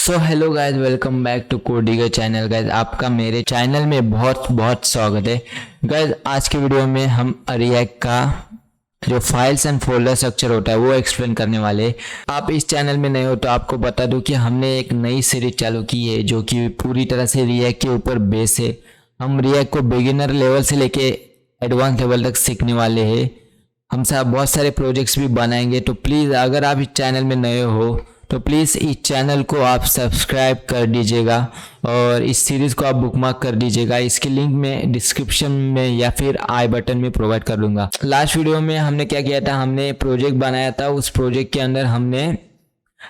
So hello guys, welcome back to कोडिगा channel. Guys आपका मेरे चैनल में बहुत बहुत स्वागत है। गाइज आज के वीडियो में हम रिएक्ट का जो फाइल्स एंड फोल्डर स्ट्रक्चर होता है वो एक्सप्लेन करने वाले। आप इस चैनल में नए हो तो आपको बता दूं कि हमने एक नई सीरीज चालू की है जो कि पूरी तरह से रिएक्ट के ऊपर बेस है। हम रिएक्ट को बिगिनर लेवल से लेके एडवांस लेवल तक सीखने वाले हैं। हम साथ बहुत सारे प्रोजेक्ट्स भी बनाएंगे, तो प्लीज़ अगर आप इस चैनल में नए हो तो प्लीज़ इस चैनल को आप सब्सक्राइब कर दीजिएगा और इस सीरीज़ को आप बुकमार्क कर दीजिएगा। इसकी लिंक मैं डिस्क्रिप्शन में या फिर आई बटन में प्रोवाइड कर दूंगा। लास्ट वीडियो में हमने क्या किया था, हमने प्रोजेक्ट बनाया था। उस प्रोजेक्ट के अंदर हमने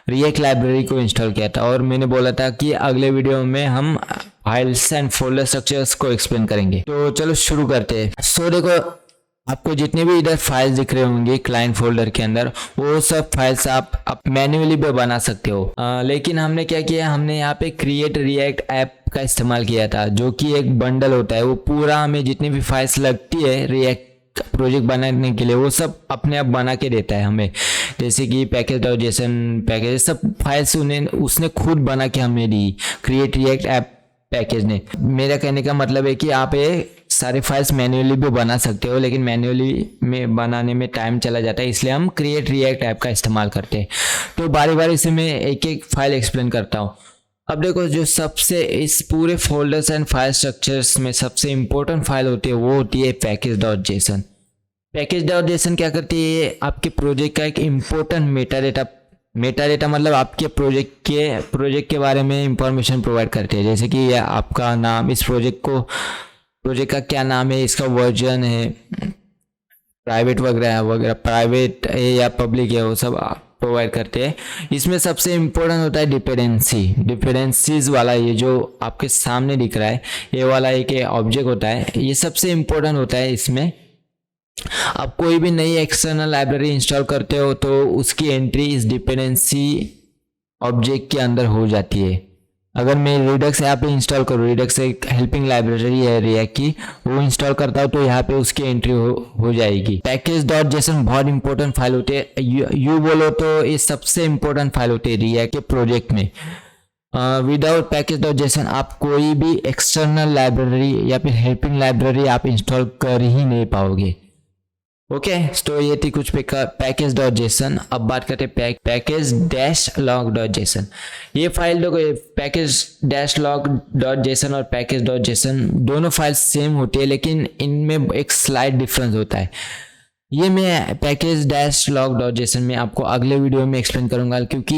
रिएक्ट लाइब्रेरी को इंस्टॉल किया था और मैंने बोला था कि अगले वीडियो में हम फाइल्स एंड फोल्डर स्ट्रक्चर्स को एक्सप्लेन करेंगे। तो चलो शुरू करते हैं। सो देखो, आपको जितने भी इधर फाइल्स दिख रहे होंगे क्लाइंट फोल्डर के अंदर, वो सब फाइल्स आप मैन्युअली भी बना सकते हो। लेकिन हमने क्या किया, हमने यहाँ पे क्रिएट रिएक्ट ऐप का इस्तेमाल किया था, जो कि एक बंडल होता है। वो पूरा हमें जितनी भी फाइल्स लगती है रिएक्ट प्रोजेक्ट बनाने के लिए वो सब अपने आप बना के देता है हमें। जैसे कि पैकेज.json पैकेज सब फाइल्स उसने खुद बना के हमें दी, क्रिएट रिएक्ट ऐप पैकेज ने। मेरा कहने का मतलब है कि आप ये सारे फाइल्स मैन्युअली भी बना सकते हो, लेकिन मैन्युअली में बनाने में टाइम चला जाता है, इसलिए हम क्रिएट रिएक्ट ऐप का इस्तेमाल करते हैं। तो बारी बारी से मैं एक एक फाइल एक्सप्लेन करता हूँ। अब देखो, जो सबसे इस पूरे फोल्डर्स एंड फाइल स्ट्रक्चर्स में सबसे इंपॉर्टेंट फाइल होती है वो होती है पैकेज.json। पैकेज.json क्या करती है, ये आपके प्रोजेक्ट का एक इम्पोर्टेंट मेटा डेटा मतलब आपके प्रोजेक्ट के बारे में इंफॉर्मेशन प्रोवाइड करते हैं। जैसे कि आपका नाम, इस प्रोजेक्ट का क्या नाम है, इसका वर्जन है, प्राइवेट वगैरह वगैरह, प्राइवेट है या पब्लिक है, वो सब प्रोवाइड करते हैं। इसमें सबसे इम्पोर्टेंट होता है डिपेंडेंसीज वाला। ये जो आपके सामने दिख रहा है, ये वाला एक ऑब्जेक्ट होता है, ये सबसे इम्पोर्टेंट होता है। इसमें आप कोई भी नई एक्सटर्नल लाइब्रेरी इंस्टॉल करते हो तो उसकी एंट्री इस डिपेंडेंसी ऑब्जेक्ट के अंदर हो जाती है। अगर मैं रिडक्स यहाँ पे इंस्टॉल करूँ, रिडक्स एक हेल्पिंग लाइब्रेरी है रिएक्ट की, वो इंस्टॉल करता हूँ तो यहाँ पे उसकी एंट्री हो जाएगी। पैकेज.json बहुत इंपॉर्टेंट फाइल होती है। यू बोलो तो ये सबसे इंपॉर्टेंट फाइल होती है रिएक्ट के प्रोजेक्ट में। विदाउट पैकेज.json आप कोई भी एक्सटर्नल लाइब्रेरी या फिर हेल्पिंग लाइब्रेरी आप इंस्टॉल कर ही नहीं पाओगे। ओके, तो ये थी कुछ पैकेज.json। अब बात करते हैं पैकेज-log.json। ये फाइल देखो, पैकेज-log.json और पैकेज.json दोनों फाइल्स सेम होती है, लेकिन इनमें एक स्लाइट डिफरेंस होता है। ये मैं पैकेज-log.json में आपको अगले वीडियो में एक्सप्लेन करूंगा, क्योंकि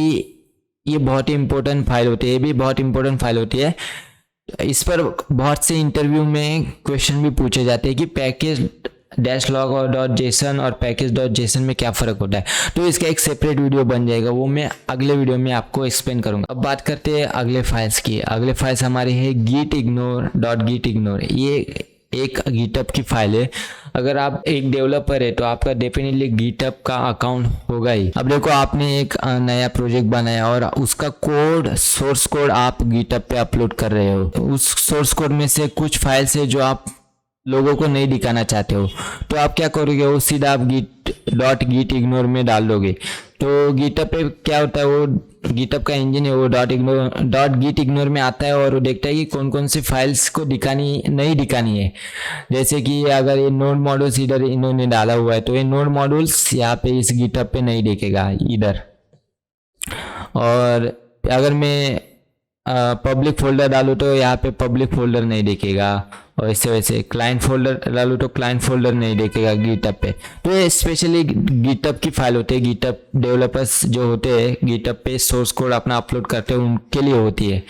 ये बहुत ही इंपॉर्टेंट फाइल होती है। ये भी बहुत इंपॉर्टेंट फाइल होती है। इस पर बहुत से इंटरव्यू में क्वेश्चन भी पूछे जाते हैं कि पैकेज-log.json और पैकेज.json में क्या फ़र्क होता है। तो इसका एक सेपरेट वीडियो बन जाएगा, वो मैं अगले वीडियो में आपको एक्सप्लेन करूंगा। अब बात करते हैं अगले फाइल्स की। अगले फाइल्स हमारी है gitignore.gitignore। ये एक गिटअप की फाइल है। अगर आप एक डेवलपर है तो आपका डेफिनेटली गिटअप का अकाउंट होगा ही। अब देखो, आपने एक नया प्रोजेक्ट बनाया और उसका सोर्स कोड आप गिटअप पे अपलोड कर रहे हो। उस सोर्स कोड में से कुछ फाइल्स है जो आप लोगों को नहीं दिखाना चाहते हो, तो आप क्या करोगे, वो सीधा आप gitignore में डाल दोगे। तो गिटअप पे क्या होता है, वो गिटअप का इंजन है, वो gitignore में आता है और वो देखता है कि कौन कौन सी फाइल्स को नहीं दिखानी है। जैसे कि अगर ये नोड मॉड्यूल्स इधर इन्होंने डाला हुआ है तो ये नोड मॉड्यूल्स यहाँ पे इस गिटअप पे नहीं दिखेगा इधर। और अगर मैं पब्लिक फोल्डर डालूँ तो यहाँ पे पब्लिक फोल्डर नहीं दिखेगा, और इससे वैसे क्लाइंट फोल्डर डालूँ तो क्लाइंट फोल्डर नहीं दिखेगा गिटअप पे। तो ये स्पेशली गिटअप की फाइल होती है। गिटअप डेवलपर्स जो होते हैं गिटअप पे सोर्स कोड अपना अपलोड करते हैं, उनके लिए होती है।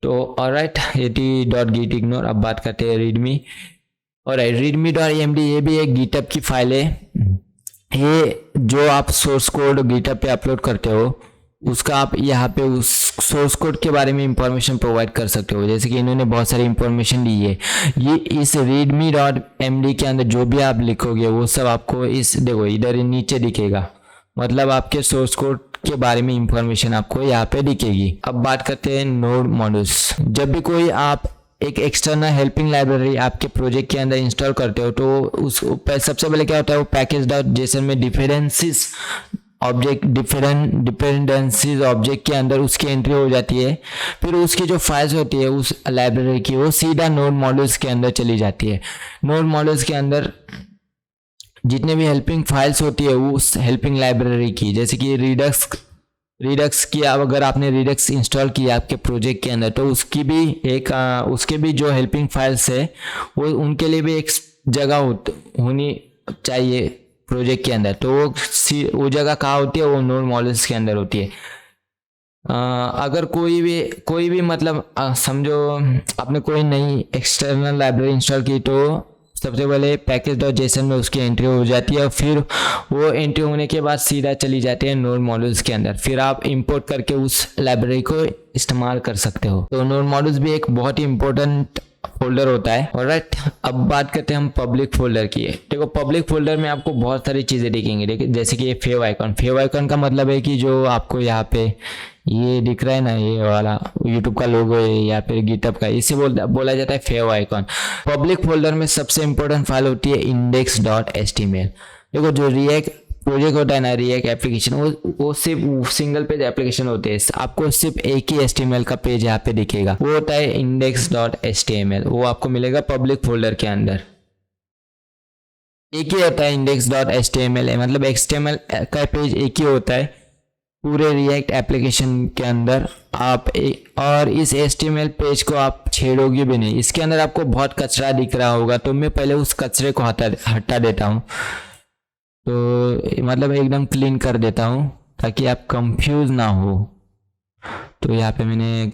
तो ऑलराइट, ये थी .gitignore। अब बात करते हैं रीडमी। और readme.amd ये भी एक गिटअप की फाइल है। ये जो आप सोर्स कोड गिटअप पे अपलोड करते हो उसका आप यहाँ पे उस सोर्स कोड के बारे में इंफॉर्मेशन प्रोवाइड कर सकते हो। जैसे कि इन्होंने बहुत सारी इंफॉर्मेशन दी है। ये इस readme.md के अंदर जो भी आप लिखोगे वो सब आपको इस देखो इधर नीचे दिखेगा, मतलब आपके सोर्स कोड के बारे में इंफॉर्मेशन आपको यहाँ पे दिखेगी। अब बात करते हैं नोड मॉड्यूल्स। जब भी कोई आप एक एक्सटर्नल हेल्पिंग लाइब्रेरी आपके प्रोजेक्ट के अंदर इंस्टॉल करते हो तो उस सबसे पहले क्या होता है, वो पैकेज.json में ऑब्जेक्ट डिपेंडेंसीज ऑब्जेक्ट के अंदर उसकी एंट्री हो जाती है। फिर उसकी जो फाइल्स होती है उस लाइब्रेरी की, वो सीधा नोड मॉड्यूल्स के अंदर चली जाती है। नोड मॉड्यूल्स के अंदर जितने भी हेल्पिंग फाइल्स होती है वो उस हेल्पिंग लाइब्रेरी की, जैसे कि रिडक्स की, अगर आपने रिडक्स इंस्टॉल किया आपके प्रोजेक्ट के अंदर तो उसकी भी उसके भी जो हेल्पिंग फाइल्स है वो उनके लिए भी एक जगह होनी चाहिए प्रोजेक्ट के अंदर। तो वो जगह कहाँ होती है, वो नोड मॉड्यूल्स के अंदर होती है। अगर कोई भी मतलब समझो आपने कोई नई एक्सटर्नल लाइब्रेरी इंस्टॉल की तो सबसे पहले पैकेज.जेसन में उसकी एंट्री हो जाती है और फिर वो एंट्री होने के बाद सीधा चली जाती है नोड मॉड्यूल्स के अंदर। फिर आप इंपोर्ट करके उस लाइब्रेरी को इस्तेमाल कर सकते हो। तो नोड मॉड्यूल्स भी एक बहुत ही इंपॉर्टेंट फोल्डर होता है। ऑलराइट, अब बात करते हैं हम पब्लिक फोल्डर की। देखो पब्लिक फोल्डर में आपको बहुत सारी चीज़ें दिखेंगी, देखिए जैसे कि ये फेव आइकॉन का मतलब है कि जो आपको यहाँ पे ये दिख रहा है ना, ये वाला यूट्यूब का लोगो है या फिर गिटहब का, इसे बोला जाता है फेव आइकॉन। पब्लिक फोल्डर में सबसे इंपॉर्टेंट फाइल होती है index.html। देखो जो रिएक्ट प्रोजेक्ट होता है ना, रिएक्ट एप्लीकेशन, वो सिर्फ सिंगल पेज एप्लीकेशन होते हैं। आपको सिर्फ एक ही HTML का पेज यहाँ पे दिखेगा, वो होता है index.html। वो आपको मिलेगा पब्लिक फोल्डर के अंदर। एक ही होता है index.html, मतलब HTML का पेज एक ही होता है पूरे रिएक्ट एप्लीकेशन के अंदर। और इस HTML पेज को आप छेड़ोगे भी नहीं। इसके अंदर आपको बहुत कचरा दिख रहा होगा, तो मैं पहले उस कचरे को हटा देता हूँ। तो मतलब एकदम क्लीन कर देता हूँ ताकि आप कंफ्यूज ना हो। तो यहाँ पे मैंने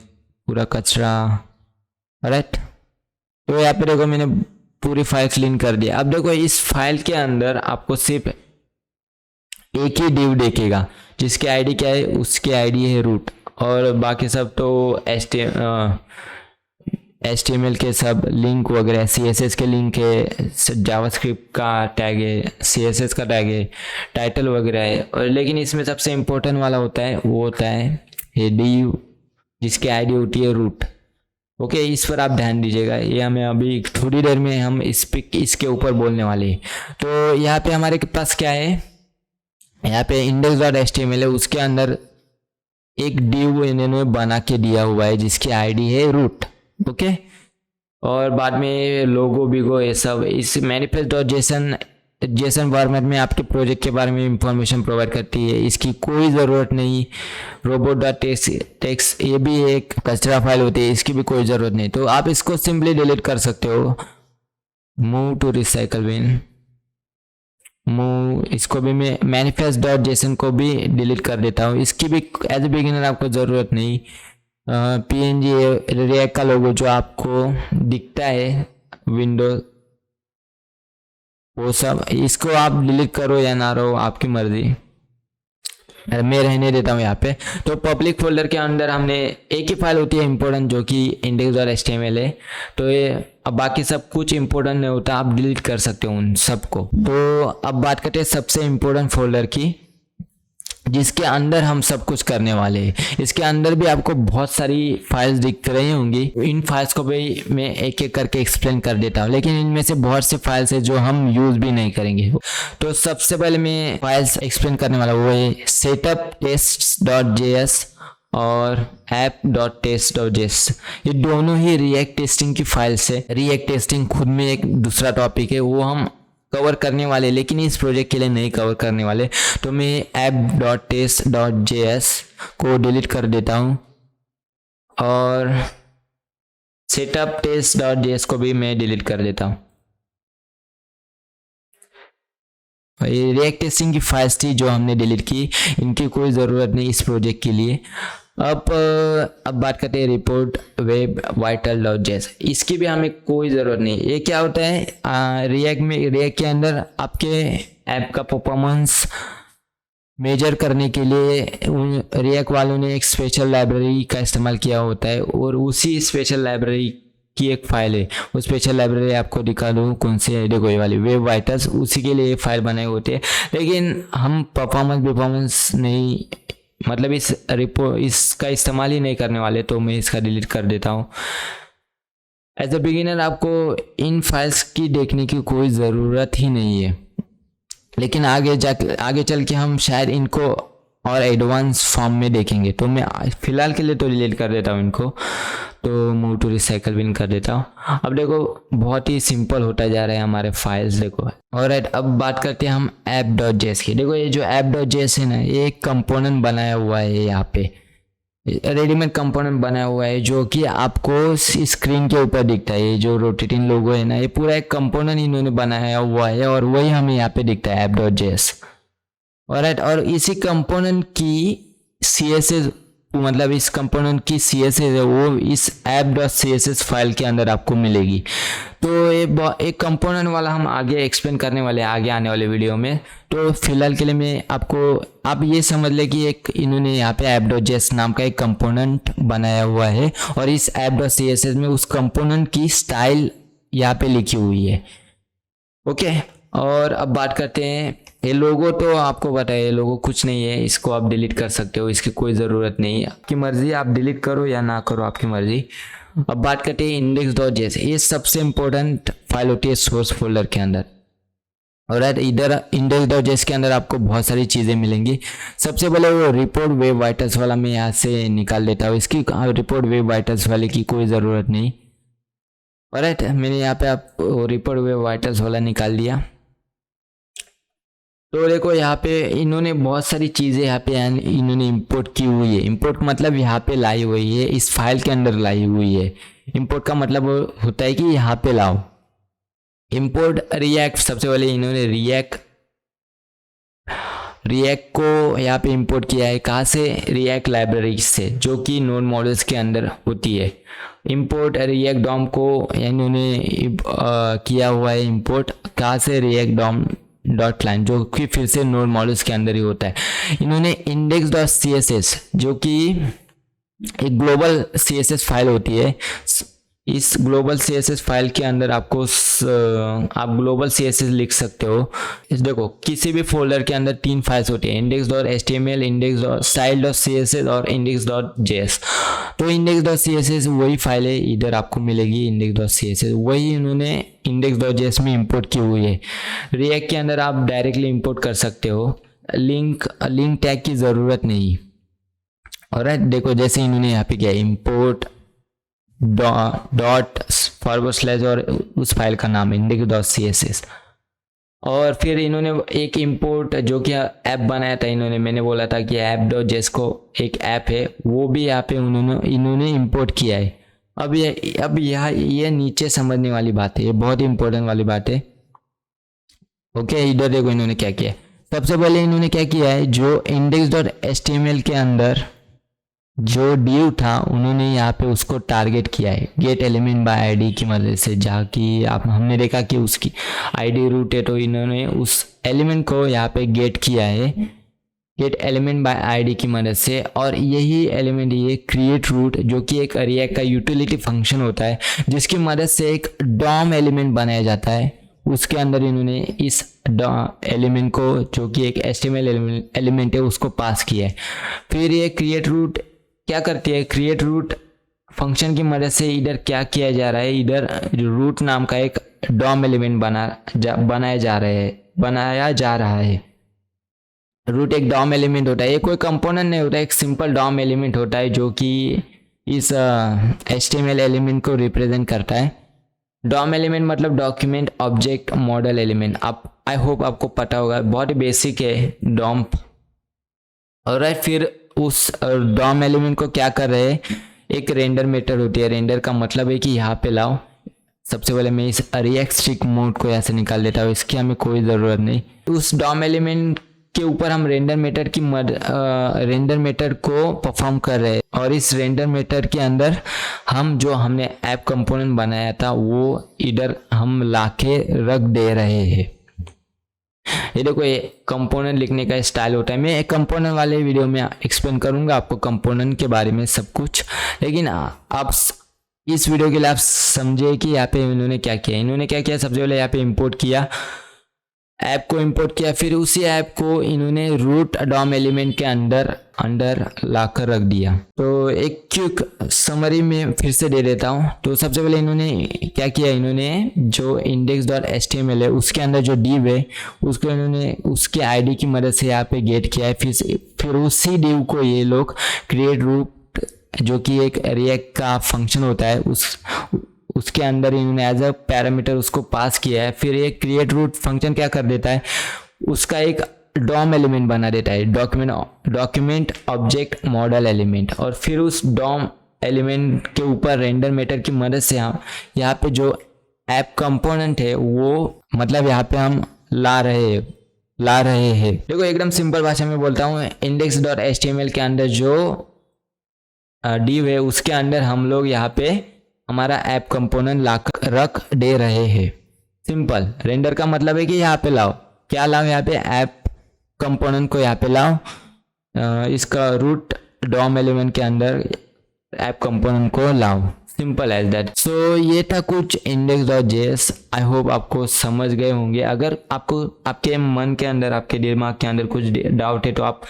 पूरा कचरा, राइट, तो यहाँ पे देखो मैंने पूरी फाइल क्लीन कर दिया। अब देखो इस फाइल के अंदर आपको सिर्फ एक ही डिव देखेगा जिसकी आईडी क्या है, उसकी आईडी है रूट, और बाकी सब तो HTML के सब लिंक वगैरह, CSS के लिंक है, जावास्क्रिप्ट का टैग है, CSS का टैग है, टाइटल वगैरह है। और लेकिन इसमें सबसे इम्पोर्टेंट वाला होता है वो होता है ये div जिसकी आईडी होती है रूट। ओके, इस पर आप ध्यान दीजिएगा, ये हमें अभी थोड़ी देर में हम इसके ऊपर बोलने वाले हैं। तो यहाँ पे हमारे पास क्या है, यहाँ पे index.html है, उसके अंदर एक div इन्होंने बना के दिया हुआ है जिसकी आईडी है रूट। ओके, और बाद में लोगो बिगो ये सब इस manifest.json फॉर्मेट में आपके प्रोजेक्ट के बारे में इंफॉर्मेशन प्रोवाइड करती है। इसकी कोई ज़रूरत नहीं। robot.txt ये भी एक कचरा फाइल होती है, इसकी भी कोई ज़रूरत नहीं। तो आप इसको सिंपली डिलीट कर सकते हो। मूव टू रिसाइकल बिन, इसको भी मैं manifest.json को भी डिलीट कर देता हूँ। इसकी भी एज ए बिगिनर आपको ज़रूरत नहीं। PNG रिएक्ट का लोगो जो आपको दिखता है विंडो, वो सब इसको आप डिलीट करो या ना रहो आपकी मर्जी, मैं रहने देता हूँ यहाँ पे। तो पब्लिक फोल्डर के अंदर हमने एक ही फाइल होती है इंपॉर्टेंट जो कि index.html है। तो ये अब बाकी सब कुछ इंपॉर्टेंट नहीं होता, आप डिलीट कर सकते हो उन सबको। तो अब बात करते हैं सबसे इम्पोर्टेंट फोल्डर की जिसके अंदर हम सब कुछ करने वाले हैं। इसके अंदर भी आपको बहुत सारी फाइल्स दिख रही होंगी, इन फाइल्स को भी मैं एक एक करके एक्सप्लेन कर देता हूँ, लेकिन इनमें से बहुत से फाइल्स है जो हम यूज भी नहीं करेंगे। तो सबसे पहले मैं फाइल्स एक्सप्लेन करने वाला वो है setup.test.js और app.test.js। ये दोनों ही रिएक्ट टेस्टिंग की फाइल्स है। रिएक्ट टेस्टिंग खुद में एक दूसरा टॉपिक है, वो हम कवर करने वाले, लेकिन इस प्रोजेक्ट के लिए नहीं कवर करने वाले। तो मैं app.test.js को डिलीट कर देता हूँ और setup.test.js को भी मैं डिलीट कर देता हूँ। ये रिएक्ट टेस्टिंग की फाइल्स थी जो हमने डिलीट की, इनकी कोई ज़रूरत नहीं इस प्रोजेक्ट के लिए। अब बात करते हैं रिपोर्ट वेब vital.js। इसकी भी हमें कोई ज़रूरत नहीं। ये क्या होता है, रिएक्ट के अंदर आपके ऐप का परफॉर्मेंस मेजर करने के लिए रिएक्ट वालों ने एक स्पेशल लाइब्रेरी का इस्तेमाल किया होता है, और उसी स्पेशल लाइब्रेरी की एक फाइल है। वो स्पेशल लाइब्रेरी आपको दिखा दूँ कौन सी है, देखो ये वाली वेब वाइटल्स, उसी के लिए फाइल बनाई होती है। लेकिन हम परफॉर्मेंस नहीं, मतलब इसका इस्तेमाल ही नहीं करने वाले, तो मैं इसका डिलीट कर देता हूँ। एज अ बिगिनर आपको इन फाइल्स की देखने की कोई ज़रूरत ही नहीं है। लेकिन आगे चल के हम शायद इनको और एडवांस फॉर्म में देखेंगे। तो मैं फिलहाल के लिए तो डिलीट कर देता हूँ इनको, तो मूव टू रिसाइकल बिन कर देता हूँ। अब देखो बहुत ही सिंपल होता जा रहा है हमारे फाइल्स, देखो। ऑलराइट, अब बात करते हैं हम app.js की। देखो ये जो app.js है ना, ये एक कंपोनेंट बनाया हुआ है, यहाँ पे रेडीमेड कंपोनेंट बनाया हुआ है जो कि आपको स्क्रीन के ऊपर दिखता है। ये जो रोटेटिंग लोगो है ना, ये पूरा एक कंपोनेंट इन्होंने बनाया हुआ है और वही हमें यहाँ पे दिखता है app.js। ऑलराइट, और इसी कंपोनेंट की CSS, मतलब इस कंपोनेंट की CSS है वो इस app.css फाइल के अंदर आपको मिलेगी। तो ये एक कंपोनेंट वाला हम आगे एक्सप्लेन करने वाले हैं आगे आने वाले वीडियो में। तो फिलहाल के लिए मैं आप ये समझ ले कि एक इन्होंने यहाँ पे app.js नाम का एक कंपोनेंट बनाया हुआ है और इस app.css में उस कंपोनेंट की स्टाइल यहाँ पे लिखी हुई है। ओके, और अब बात करते हैं ये लोगो। तो आपको पता है ये लोगो कुछ नहीं है, इसको आप डिलीट कर सकते हो, इसकी कोई ज़रूरत नहीं है, आपकी मर्ज़ी, आप डिलीट करो या ना करो, आपकी मर्ज़ी। अब बात करते हैं index.js। ये सबसे इम्पोर्टेंट फाइल होती है सोर्स फोल्डर के अंदर। और इधर index.js के अंदर आपको बहुत सारी चीज़ें मिलेंगी। सबसे पहले वो रिपोर्ट वेब वाइटल्स वाला मैं यहाँ से निकाल देता हूँ, इसकी रिपोर्ट वेब वाइटल्स वाले की कोई ज़रूरत नहीं। ऑलराइट, मैंने यहाँ पे आप रिपोर्ट वेब वाइटल्स वाला निकाल दिया। तो देखो यहाँ पे इन्होंने बहुत सारी चीज़ें यहाँ पे इन्होंने इंपोर्ट की हुई है। इंपोर्ट मतलब यहाँ पे लाई हुई है, इस फाइल के अंदर लाई हुई है। इंपोर्ट का मतलब होता है कि यहाँ पे लाओ। इंपोर्ट रिएक्ट, सबसे पहले इन्होंने रिएक्ट को यहाँ पे इंपोर्ट किया है। कहाँ से? रिएक्ट लाइब्रेरी से, जो कि नोड मॉड्यूल्स के अंदर होती है। इंपोर्ट रिएक्ट डॉम को इन्होंने किया हुआ है इंपोर्ट। कहाँ से? रिएक्ट डॉम डॉट क्लाइंट, जो कि फिर से नोड मॉड्यूल्स के अंदर ही होता है। इन्होंने index.css, जो कि एक ग्लोबल CSS फाइल होती है, इस ग्लोबल CSS फाइल के अंदर आपको आप ग्लोबल CSS लिख सकते हो। इस देखो किसी भी फोल्डर के अंदर 3 फाइल्स होती है, index.html, index.style.css और index.js। तो index.css वही फाइल है, इधर आपको मिलेगी index.css, वही इन्होंने index.js में इंपोर्ट की हुई है। रिएक्ट के अंदर आप डायरेक्टली इंपोर्ट कर सकते हो, लिंक टैग की ज़रूरत नहीं। और देखो जैसे इन्होंने यहाँ पे किया import ./ और उस फाइल का नाम index.css। और फिर इन्होंने एक इंपोर्ट जो कि ऐप बनाया था इन्होंने, मैंने बोला था कि app.js को एक ऐप है, वो भी यहाँ पे इन्होंने इंपोर्ट किया है। अब ये नीचे समझने वाली बात है, ये बहुत ही इंपॉर्टेंट वाली बात है। ओके, इधर देखो इन्होंने क्या किया है। सबसे पहले इन्होंने क्या किया है, जो index.html के अंदर जो div था उन्होंने यहाँ पे उसको टारगेट किया है गेट एलिमेंट बाय आईडी की मदद से, जहाँ की हमने देखा कि उसकी आईडी रूट है, तो इन्होंने उस एलिमेंट को यहाँ पे गेट किया है गेट एलिमेंट बाय आईडी की मदद से। और यही एलिमेंट ये क्रिएट रूट, जो कि एक रिएक्ट का यूटिलिटी फंक्शन होता है, जिसकी मदद से एक डॉम एलिमेंट बनाया जाता है। उसके अंदर इन्होंने इस एलिमेंट को, जो कि एक HTML एलिमेंट है, उसको पास किया है। फिर ये क्रिएट रूट क्या करती है, क्रिएट रूट फंक्शन की मदद से इधर क्या किया जा रहा है, इधर रूट नाम का एक डॉम एलिमेंट बनाया जा रहा है। रूट एक डॉम एलिमेंट होता है, ये कोई कंपोनेंट नहीं होता है, एक सिंपल डॉम एलिमेंट होता है जो कि इस HTML एलिमेंट को रिप्रेजेंट करता है। डॉम एलिमेंट मतलब document object model element. I hope आपको पता होगा, बहुत ही बेसिक है डॉम। और फिर उस डॉम एलिमेंट को क्या कर रहे हैं, एक रेंडर मेथड होती है। रेंडर का मतलब है कि यहाँ पे लाओ। सबसे पहले मैं इस रिएक्ट स्ट्रिक मोड को यहाँ से निकाल देता हूँ, इसकी हमें कोई ज़रूरत नहीं। उस डॉम एलिमेंट के ऊपर हम रेंडर मेथड को परफॉर्म कर रहे हैं, और इस रेंडर मेथड के अंदर हम जो हमने ऐप कंपोनेंट बनाया था वो इधर हम लाके रख दे रहे हैं। ये देखो ये कंपोनेंट लिखने का स्टाइल होता है। मैं एक कंपोनेंट वाले वीडियो में एक्सप्लेन करूंगा आपको कंपोनेंट के बारे में सब कुछ, लेकिन आप इस वीडियो के लिए आप समझे कि यहाँ पे इन्होंने क्या किया। सबसे पहले यहाँ पे इंपोर्ट किया ऐप को इंपोर्ट किया, फिर उसी ऐप को इन्होंने रूट डॉम एलिमेंट के अंदर लाकर रख दिया। तो एक क्विक समरी में फिर से दे देता हूँ। तो सबसे पहले इन्होंने क्या किया, इन्होंने जो index.html है उसके अंदर जो div है उसको इन्होंने उसके आईडी की मदद से यहाँ पे गेट किया है। फिर उसी div को ये लोग क्रिएट रूट जो कि एक रिएक्ट का फंक्शन होता है उसके अंदर इन्होंने एज अ पैरामीटर उसको पास किया है। फिर ये क्रिएट रूट फंक्शन क्या कर देता है, उसका एक डॉम एलिमेंट बना देता है, डॉक्यूमेंट ऑब्जेक्ट मॉडल एलिमेंट। और फिर उस डॉम एलिमेंट के ऊपर रेंडर मेथड की मदद से हम यहाँ पे जो ऐप कंपोनेंट है वो मतलब यहाँ पे हम ला रहे हैं। देखो एकदम सिंपल भाषा में बोलता हूँ, index.html के अंदर जो div है उसके अंदर हम लोग यहाँ पे हमारा ऐप कंपोनेंट ला रख दे रहे हैं। सिंपल। रेंडर का मतलब है कि यहाँ पे लाओ, क्या लाओ, यहाँ पे ऐप कंपोनेंट को यहाँ पे लाओ, इसका रूट डॉम एलिमेंट के अंदर ऐप कंपोनेंट को लाओ। Simple as that. सो ये था कुछ index.js। आई होप आपको समझ गए होंगे। अगर आपको आपके मन के अंदर, आपके दिमाग के अंदर कुछ डाउट है तो आप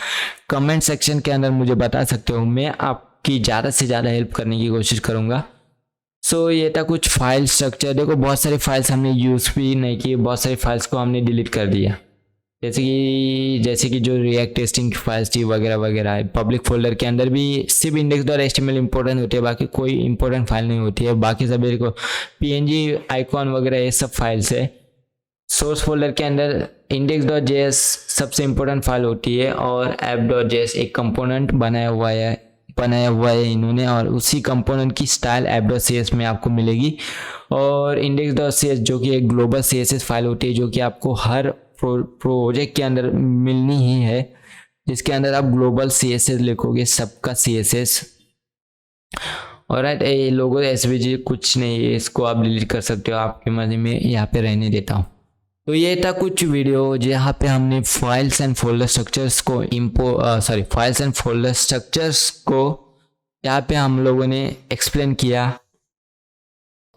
कमेंट सेक्शन के अंदर मुझे बता सकते हो। मैं आपकी ज़्यादा से ज़्यादा हेल्प करने की कोशिश करूँगा। सो ये था कुछ फाइल स्ट्रक्चर। देखो बहुत सारी फाइल्स हमने यूज़ भी नहीं की, बहुत सारी फाइल्स को हमने डिलीट कर दिया, जैसे कि जो रिएक्ट टेस्टिंग की फाइल्स थी वगैरह वगैरह है। पब्लिक फोल्डर के अंदर भी सिर्फ index.html इंपॉर्टेंट होती है, बाकी कोई इंपॉर्टेंट फाइल नहीं होती है। बाकी सब देखो png आइकॉन वगैरह ये सब फाइल्स है। सोर्स फोल्डर के अंदर index.js सबसे इंपॉर्टेंट फाइल होती है और app.js एक कंपोनेंट बनाया हुआ है इन्होंने, और उसी कंपोनेंट की स्टाइल app.cs में आपको मिलेगी। और index.cs जो कि एक ग्लोबल css फाइल होती है जो कि आपको हर प्रोजेक्ट के अंदर मिलनी ही है, जिसके अंदर आप ग्लोबल css लिखोगे, सबका css। और ये लोगो svg कुछ नहीं है, इसको आप डिलीट कर सकते हो, आपकी मर्जी में यहाँ पे रहने देता हूँ। तो ये था कुछ वीडियो जहाँ पे हमने फाइल्स एंड फोल्डर स्ट्रक्चर्स को यहाँ पे हम लोगों ने एक्सप्लेन किया।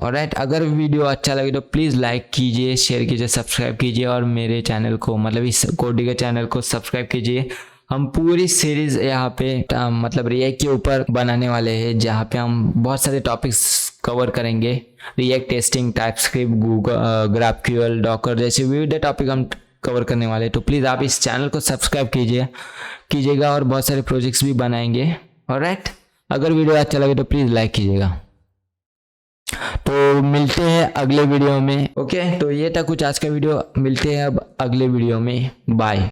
ऑलराइट, अगर वीडियो अच्छा लगे तो प्लीज़ लाइक कीजिए, शेयर कीजिए, सब्सक्राइब कीजिए और मेरे चैनल को मतलब इस कोडिगा चैनल को सब्सक्राइब कीजिए। हम पूरी सीरीज़ यहाँ पे मतलब रिएक्ट के ऊपर बनाने वाले हैं, जहाँ पे हम बहुत सारे टॉपिक्स कवर करेंगे। React testing, TypeScript, Google GraphQL, Docker जैसे विविध टॉपिक हम कवर करने वाले हैं। तो प्लीज़ आप इस चैनल को सब्सक्राइब कीजिएगा और बहुत सारे प्रोजेक्ट्स भी बनाएंगे। ऑलराइट, अगर वीडियो अच्छा लगे तो प्लीज़ लाइक कीजिएगा। तो मिलते हैं अगले वीडियो में। ओके, तो ये था कुछ आज का वीडियो, मिलते हैं अब अगले वीडियो में। बाय।